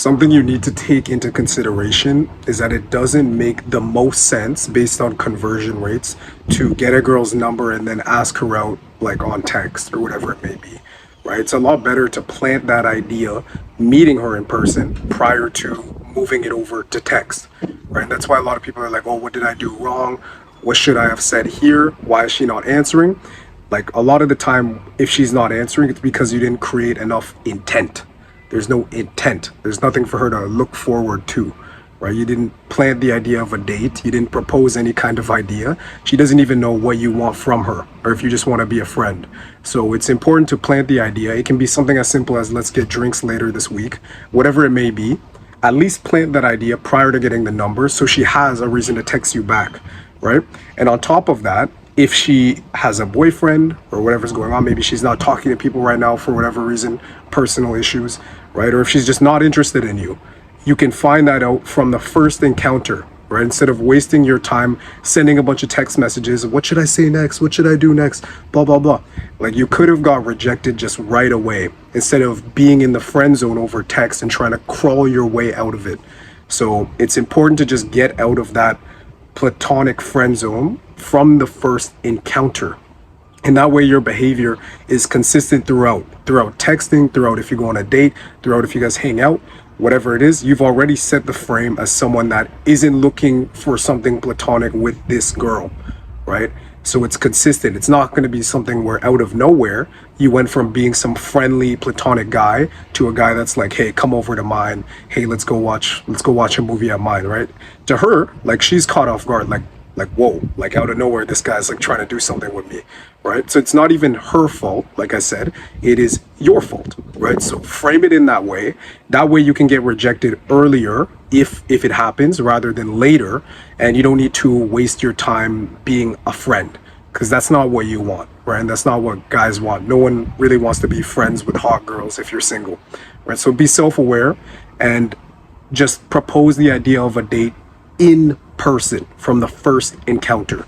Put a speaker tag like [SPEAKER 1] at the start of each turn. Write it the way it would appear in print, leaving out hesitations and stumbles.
[SPEAKER 1] something you need to take into consideration is that it doesn't make the most sense based on conversion rates to get a girl's number and then ask her out like on text or whatever it may be, right? It's a lot better to plant that idea, meeting her in person prior to moving it over to text, right? That's why a lot of people are like, oh, what did I do wrong? What should I have said here? Why is she not answering? Like a lot of the time, if she's not answering, it's because you didn't create enough intent. There's no intent. There's nothing for her to look forward to, right? You didn't plant the idea of a date. You didn't propose any kind of idea. She doesn't even know what you want from her, or if you just want to be a friend. So it's important to plant the idea. It can be something as simple as let's get drinks later this week, whatever it may be. At least plant that idea prior to getting the number so she has a reason to text you back, right? And on top of that, if she has a boyfriend or whatever's going on, maybe she's not talking to people right now for whatever reason, personal issues, right? Or if she's just not interested in you, you can find that out from the first encounter, right? Instead of wasting your time sending a bunch of text messages, what should I say next? What should I do next? Blah, blah, blah. Like you could have got rejected just right away instead of being in the friend zone over text and trying to crawl your way out of it. So it's important to just get out of that platonic friend zone from the first encounter, and that way your behavior is consistent throughout texting, throughout if you go on a date, throughout if you guys hang out, whatever it is. You've already set the frame as someone that isn't looking for something platonic with this girl, right? So it's consistent. It's not going to be something where out of nowhere you went from being some friendly platonic guy to a guy that's like, hey, come over to mine, hey, let's go watch a movie at mine, right? To her, like, she's caught off guard, like whoa, like out of nowhere this guy's like trying to do something with me, right? So it's not even her fault. Like I said, it is your fault, right? So frame it in that way you can get rejected earlier if it happens rather than later, and you don't need to waste your time being a friend, because that's not what you want, right? And that's not what guys want. No one really wants to be friends with hot girls if you're single, right? So be self-aware and just propose the idea of a date in person from the first encounter.